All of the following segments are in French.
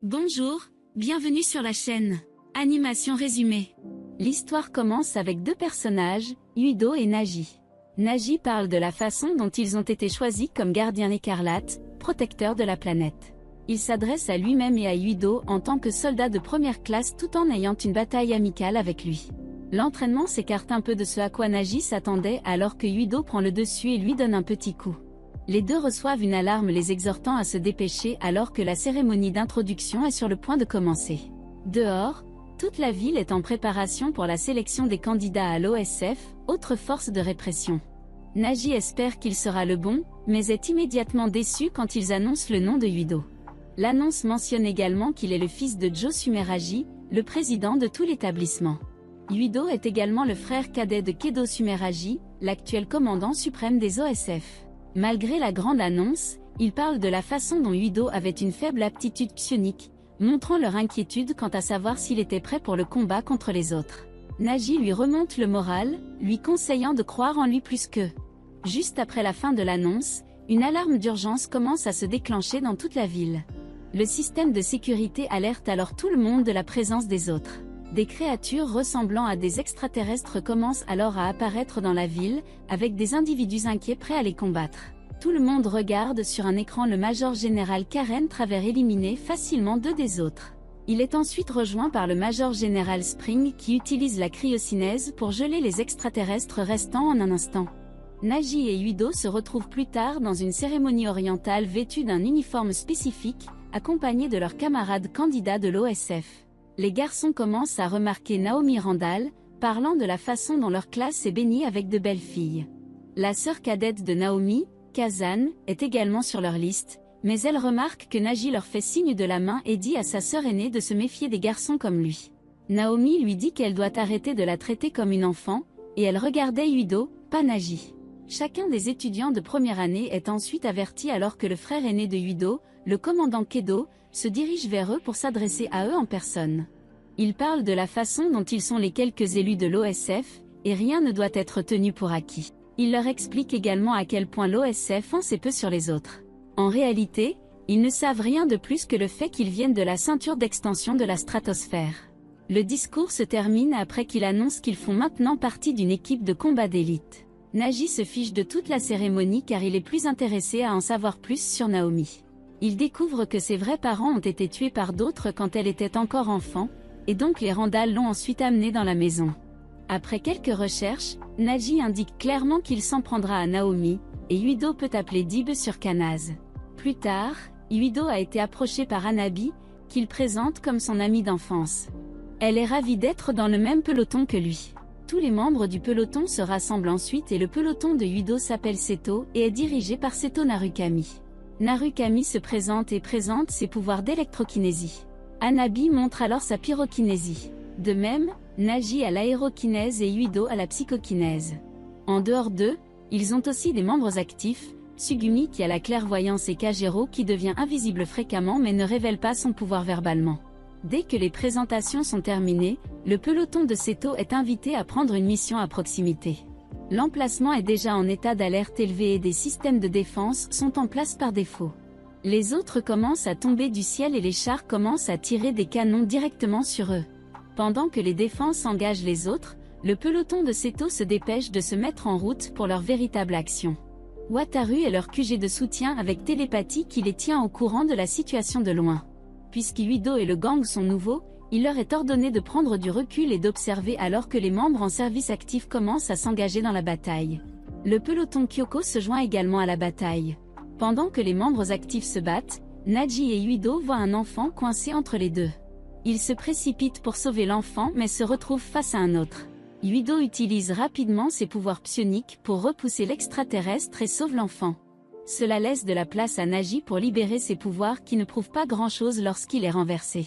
Bonjour, bienvenue sur la chaîne. Animation résumée. L'histoire commence avec deux personnages, Yuido et Nagi. Nagi parle de la façon dont ils ont été choisis comme gardiens écarlates, protecteurs de la planète. Il s'adresse à lui-même et à Yuido en tant que soldat de première classe tout en ayant une bataille amicale avec lui. L'entraînement s'écarte un peu de ce à quoi Nagi s'attendait alors que Yuido prend le dessus et lui donne un petit coup. Les deux reçoivent une alarme les exhortant à se dépêcher alors que la cérémonie d'introduction est sur le point de commencer. Dehors, toute la ville est en préparation pour la sélection des candidats à l'OSF, autre force de répression. Nagi espère qu'il sera le bon, mais est immédiatement déçu quand ils annoncent le nom de Yuido. L'annonce mentionne également qu'il est le fils de Joe Sumeragi, le président de tout l'établissement. Yuido est également le frère cadet de Kedo Sumeragi, l'actuel commandant suprême des OSF. Malgré la grande annonce, il parle de la façon dont Yuido avait une faible aptitude psionique, montrant leur inquiétude quant à savoir s'il était prêt pour le combat contre les autres. Nagi lui remonte le moral, lui conseillant de croire en lui plus qu'eux. Juste après la fin de l'annonce, une alarme d'urgence commence à se déclencher dans toute la ville. Le système de sécurité alerte alors tout le monde de la présence des autres. Des créatures ressemblant à des extraterrestres commencent alors à apparaître dans la ville, avec des individus inquiets prêts à les combattre. Tout le monde regarde sur un écran le Major Général Karen Travers éliminer facilement deux des autres. Il est ensuite rejoint par le Major Général Spring qui utilise la cryocinèse pour geler les extraterrestres restants en un instant. Nagi et Yuido se retrouvent plus tard dans une cérémonie orientale vêtus d'un uniforme spécifique, accompagnés de leurs camarades candidats de l'OSF. Les garçons commencent à remarquer Naomi Randall, parlant de la façon dont leur classe est bénie avec de belles filles. La sœur cadette de Naomi, Kazan, est également sur leur liste, mais elle remarque que Nagi leur fait signe de la main et dit à sa sœur aînée de se méfier des garçons comme lui. Naomi lui dit qu'elle doit arrêter de la traiter comme une enfant, et elle regardait Yuido, pas Nagi. Chacun des étudiants de première année est ensuite averti alors que le frère aîné de Yuido, le commandant Kedo, se dirige vers eux pour s'adresser à eux en personne. Il parle de la façon dont ils sont les quelques élus de l'OSF, et rien ne doit être tenu pour acquis. Il leur explique également à quel point l'OSF en sait peu sur les autres. En réalité, ils ne savent rien de plus que le fait qu'ils viennent de la ceinture d'extension de la stratosphère. Le discours se termine après qu'il annonce qu'ils font maintenant partie d'une équipe de combat d'élite. Nagi se fiche de toute la cérémonie car il est plus intéressé à en savoir plus sur Naomi. Il découvre que ses vrais parents ont été tués par d'autres quand elle était encore enfant, et donc les Randall l'ont ensuite amenée dans la maison. Après quelques recherches, Nagi indique clairement qu'il s'en prendra à Naomi, et Yuido peut appeler Dib sur Kanaz. Plus tard, Yuido a été approché par Hanabi, qu'il présente comme son amie d'enfance. Elle est ravie d'être dans le même peloton que lui. Tous les membres du peloton se rassemblent ensuite et le peloton de Yuido s'appelle Seto et est dirigé par Seto Narukami. Narukami se présente et présente ses pouvoirs d'électrokinésie. Hanabi montre alors sa pyrokinésie. De même, Nagi a l'aérokinèse et Yuido a la psychokinèse. En dehors d'eux, ils ont aussi des membres actifs, Tsugumi qui a la clairvoyance et Kajiro qui devient invisible fréquemment mais ne révèle pas son pouvoir verbalement. Dès que les présentations sont terminées, le peloton de Seto est invité à prendre une mission à proximité. L'emplacement est déjà en état d'alerte élevée et des systèmes de défense sont en place par défaut. Les autres commencent à tomber du ciel et les chars commencent à tirer des canons directement sur eux. Pendant que les défenses engagent les autres, le peloton de Seto se dépêche de se mettre en route pour leur véritable action. Wataru est leur QG de soutien avec télépathie qui les tient au courant de la situation de loin. Puisque Yuido et le gang sont nouveaux, il leur est ordonné de prendre du recul et d'observer alors que les membres en service actif commencent à s'engager dans la bataille. Le peloton Kyoko se joint également à la bataille. Pendant que les membres actifs se battent, Nagi et Yuido voient un enfant coincé entre les deux. Ils se précipitent pour sauver l'enfant mais se retrouvent face à un autre. Yuido utilise rapidement ses pouvoirs psioniques pour repousser l'extraterrestre et sauve l'enfant. Cela laisse de la place à Nagi pour libérer ses pouvoirs qui ne prouvent pas grand-chose lorsqu'il est renversé.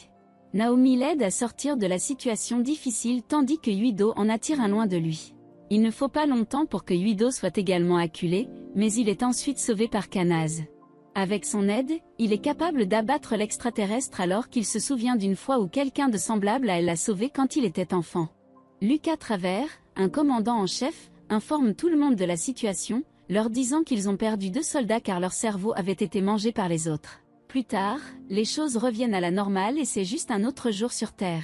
Naomi l'aide à sortir de la situation difficile tandis que Yuido en attire un loin de lui. Il ne faut pas longtemps pour que Yuido soit également acculé, mais il est ensuite sauvé par Kanaz. Avec son aide, il est capable d'abattre l'extraterrestre alors qu'il se souvient d'une fois où quelqu'un de semblable à elle l'a sauvé quand il était enfant. Lucas Travers, un commandant en chef, informe tout le monde de la situation, leur disant qu'ils ont perdu 2 soldats car leur cerveau avait été mangé par les autres. Plus tard, les choses reviennent à la normale et c'est juste un autre jour sur Terre.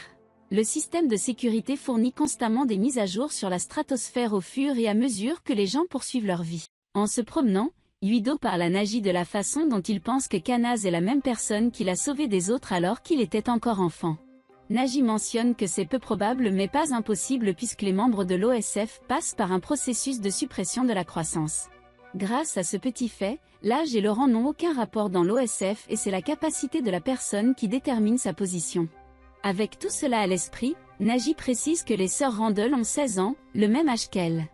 Le système de sécurité fournit constamment des mises à jour sur la stratosphère au fur et à mesure que les gens poursuivent leur vie. En se promenant, Yuido parle à Naji de la façon dont il pense que Kanaz est la même personne qui l'a sauvé des autres alors qu'il était encore enfant. Naji mentionne que c'est peu probable mais pas impossible puisque les membres de l'OSF passent par un processus de suppression de la croissance. Grâce à ce petit fait, l'âge et le rang n'ont aucun rapport dans l'OSF et c'est la capacité de la personne qui détermine sa position. Avec tout cela à l'esprit, Naji précise que les sœurs Randall ont 16 ans, le même âge qu'elle.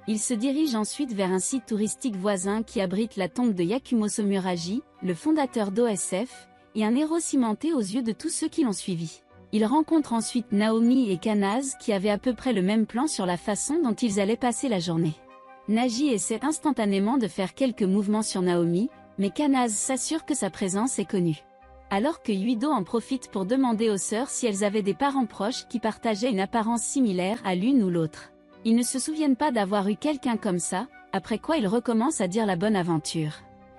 Il se dirige ensuite vers un site touristique voisin qui abrite la tombe de Yakumo Somuraji, le fondateur d'OSF, et un héros cimenté aux yeux de tous ceux qui l'ont suivi. Il rencontre ensuite Naomi et Kanaz qui avaient à peu près le même plan sur la façon dont ils allaient passer la journée. Naji essaie instantanément de faire quelques mouvements sur Naomi, mais Kanaz s'assure que sa présence est connue. Alors que Yuido en profite pour demander aux sœurs si elles avaient des parents proches qui partageaient une apparence similaire à l'une ou l'autre. Ils ne se souviennent pas d'avoir eu quelqu'un comme ça, après quoi ils recommencent à dire la bonne aventure.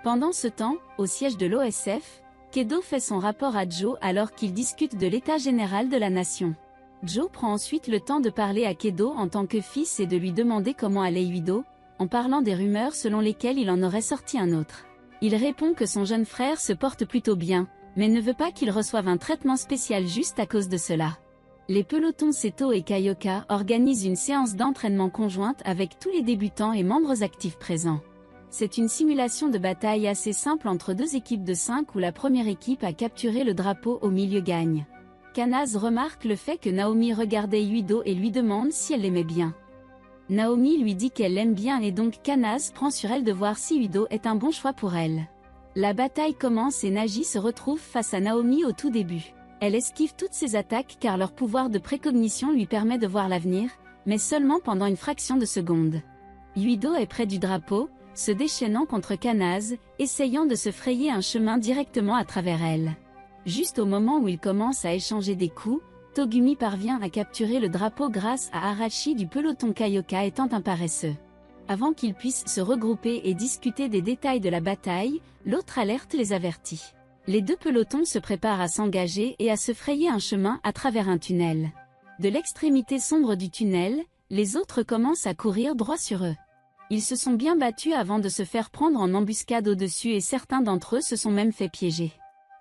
Pendant ce temps, au siège de l'OSF, Kedo fait son rapport à Joe alors qu'ils discutent de l'état général de la nation. Joe prend ensuite le temps de parler à Kedo en tant que fils et de lui demander comment allait Yuido, en parlant des rumeurs selon lesquelles il en aurait sorti un autre. Il répond que son jeune frère se porte plutôt bien, mais ne veut pas qu'il reçoive un traitement spécial juste à cause de cela. Les pelotons Seto et Kaioka organisent une séance d'entraînement conjointe avec tous les débutants et membres actifs présents. C'est une simulation de bataille assez simple entre deux équipes de 5 où la première équipe a capturé le drapeau au milieu gagne. Kanaz remarque le fait que Naomi regardait Yuido et lui demande si elle l'aimait bien. Naomi lui dit qu'elle l'aime bien et donc Kanaz prend sur elle de voir si Yuido est un bon choix pour elle. La bataille commence et Naji se retrouve face à Naomi au tout début. Elle esquive toutes ses attaques car leur pouvoir de précognition lui permet de voir l'avenir, mais seulement pendant une fraction de seconde. Yuido est près du drapeau, se déchaînant contre Kanaz, essayant de se frayer un chemin directement à travers elle. Juste au moment où ils commencent à échanger des coups, Togumi parvient à capturer le drapeau grâce à Arashi du peloton Kaioka étant un paresseux. Avant qu'ils puissent se regrouper et discuter des détails de la bataille, l'autre alerte les avertit. Les deux pelotons se préparent à s'engager et à se frayer un chemin à travers un tunnel. De l'extrémité sombre du tunnel, les autres commencent à courir droit sur eux. Ils se sont bien battus avant de se faire prendre en embuscade au-dessus et certains d'entre eux se sont même fait piéger.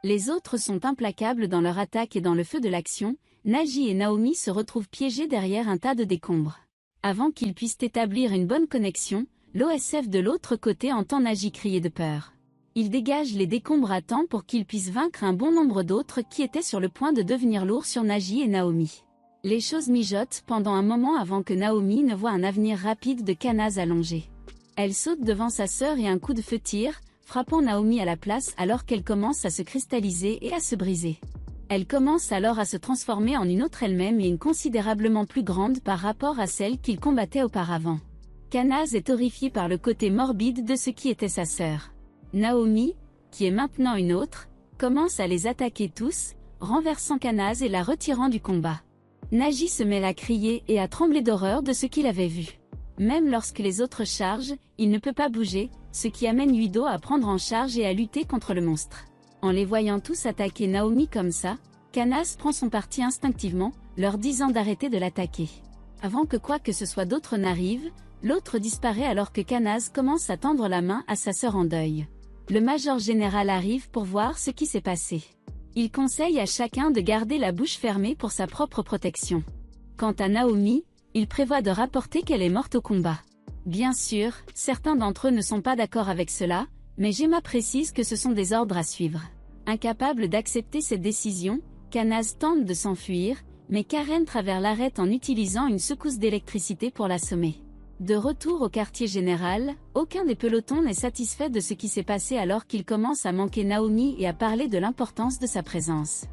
Les autres sont implacables dans leur attaque et dans le feu de l'action, Naji et Naomi se retrouvent piégés derrière un tas de décombres. Avant qu'ils puissent établir une bonne connexion, l'OSF de l'autre côté entend Naji crier de peur. Il dégage les décombres à temps pour qu'ils puissent vaincre un bon nombre d'autres qui étaient sur le point de devenir lourds sur Naji et Naomi. Les choses mijotent pendant un moment avant que Naomi ne voit un avenir rapide de Kanaz allongé. Elle saute devant sa sœur et un coup de feu tire, frappant Naomi à la place alors qu'elle commence à se cristalliser et à se briser. Elle commence alors à se transformer en une autre elle-même et une considérablement plus grande par rapport à celle qu'il combattait auparavant. Kanaz est horrifié par le côté morbide de ce qui était sa sœur. Naomi, qui est maintenant une autre, commence à les attaquer tous, renversant Kanaz et la retirant du combat. Naji se met à crier et à trembler d'horreur de ce qu'il avait vu. Même lorsque les autres chargent, il ne peut pas bouger, ce qui amène Yuido à prendre en charge et à lutter contre le monstre. En les voyant tous attaquer Naomi comme ça, Kanaz prend son parti instinctivement, leur disant d'arrêter de l'attaquer. Avant que quoi que ce soit d'autre n'arrive, l'autre disparaît alors que Kanaz commence à tendre la main à sa sœur en deuil. Le major général arrive pour voir ce qui s'est passé. Il conseille à chacun de garder la bouche fermée pour sa propre protection. Quant à Naomi, il prévoit de rapporter qu'elle est morte au combat. Bien sûr, certains d'entre eux ne sont pas d'accord avec cela, mais Gemma précise que ce sont des ordres à suivre. Incapable d'accepter cette décision, Kanaz tente de s'enfuir, mais Karen Travers l'arrête en utilisant une secousse d'électricité pour l'assommer. De retour au quartier général, aucun des pelotons n'est satisfait de ce qui s'est passé alors qu'il commence à manquer Naomi et à parler de l'importance de sa présence.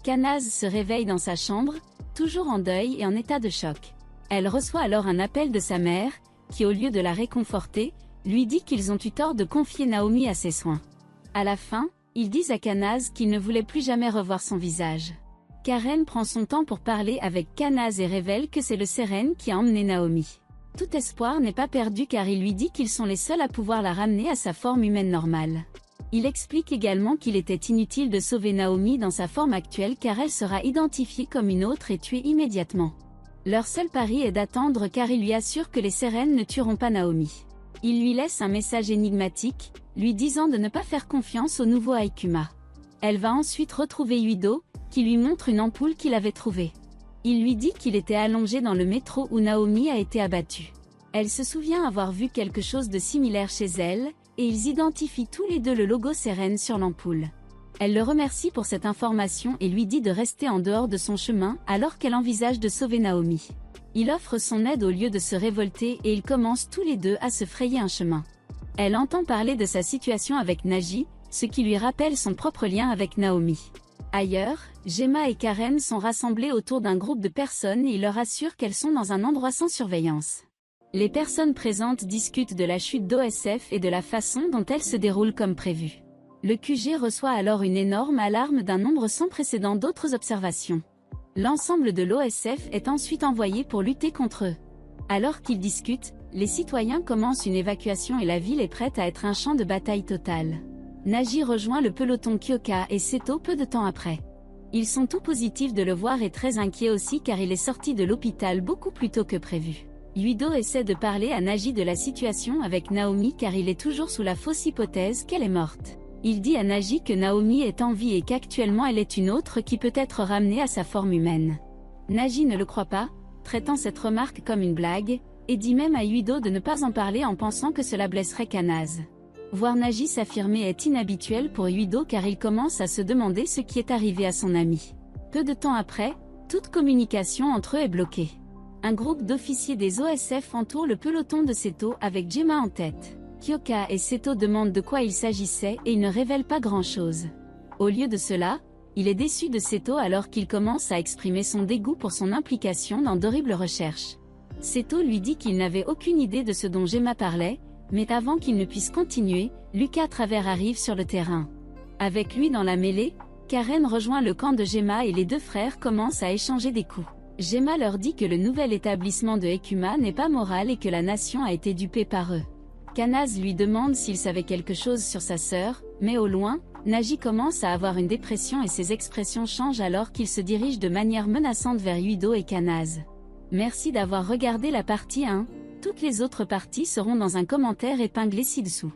Kanaz se réveille dans sa chambre, toujours en deuil et en état de choc. Elle reçoit alors un appel de sa mère, qui au lieu de la réconforter, lui dit qu'ils ont eu tort de confier Naomi à ses soins. À la fin, ils disent à Kanaz qu'ils ne voulaient plus jamais revoir son visage. Karen prend son temps pour parler avec Kanaz et révèle que c'est le Seren qui a emmené Naomi. Tout espoir n'est pas perdu car il lui dit qu'ils sont les seuls à pouvoir la ramener à sa forme humaine normale. Il explique également qu'il était inutile de sauver Naomi dans sa forme actuelle car elle sera identifiée comme une autre et tuée immédiatement. Leur seul pari est d'attendre car il lui assure que les Sérènes ne tueront pas Naomi. Il lui laisse un message énigmatique, lui disant de ne pas faire confiance au nouveau Aikuma. Elle va ensuite retrouver Yuido, qui lui montre une ampoule qu'il avait trouvée. Il lui dit qu'il était allongé dans le métro où Naomi a été abattue. Elle se souvient avoir vu quelque chose de similaire chez elle, et ils identifient tous les deux le logo Sérène sur l'ampoule. Elle le remercie pour cette information et lui dit de rester en dehors de son chemin alors qu'elle envisage de sauver Naomi. Il offre son aide au lieu de se révolter et ils commencent tous les deux à se frayer un chemin. Elle entend parler de sa situation avec Naji, ce qui lui rappelle son propre lien avec Naomi. Ailleurs, Gemma et Karen sont rassemblées autour d'un groupe de personnes et il leur assure qu'elles sont dans un endroit sans surveillance. Les personnes présentes discutent de la chute d'OSF et de la façon dont elle se déroule comme prévu. Le QG reçoit alors une énorme alarme d'un nombre sans précédent d'autres observations. L'ensemble de l'OSF est ensuite envoyé pour lutter contre eux. Alors qu'ils discutent, les citoyens commencent une évacuation et la ville est prête à être un champ de bataille total. Naji rejoint le peloton Kyoka et Seto peu de temps après. Ils sont tout positifs de le voir et très inquiets aussi car il est sorti de l'hôpital beaucoup plus tôt que prévu. Yuido essaie de parler à Naji de la situation avec Naomi car il est toujours sous la fausse hypothèse qu'elle est morte. Il dit à Naji que Naomi est en vie et qu'actuellement elle est une autre qui peut être ramenée à sa forme humaine. Naji ne le croit pas, traitant cette remarque comme une blague, et dit même à Yuido de ne pas en parler en pensant que cela blesserait Kanaz. Voir Naji s'affirmer est inhabituel pour Yuido car il commence à se demander ce qui est arrivé à son ami. Peu de temps après, toute communication entre eux est bloquée. Un groupe d'officiers des OSF entoure le peloton de Seto avec Gemma en tête. Kyoka et Seto demandent de quoi il s'agissait et il ne révèle pas grand-chose. Au lieu de cela, il est déçu de Seto alors qu'il commence à exprimer son dégoût pour son implication dans d'horribles recherches. Seto lui dit qu'il n'avait aucune idée de ce dont Gemma parlait, mais avant qu'il ne puisse continuer, Lucas Travers arrive sur le terrain. Avec lui dans la mêlée, Karen rejoint le camp de Gemma et les deux frères commencent à échanger des coups. Gemma leur dit que le nouvel établissement de Ekuma n'est pas moral et que la nation a été dupée par eux. Kanaz lui demande s'il savait quelque chose sur sa sœur, mais au loin, Naji commence à avoir une dépression et ses expressions changent alors qu'il se dirige de manière menaçante vers Yuido et Kanaz. Merci d'avoir regardé la partie 1, toutes les autres parties seront dans un commentaire épinglé ci-dessous.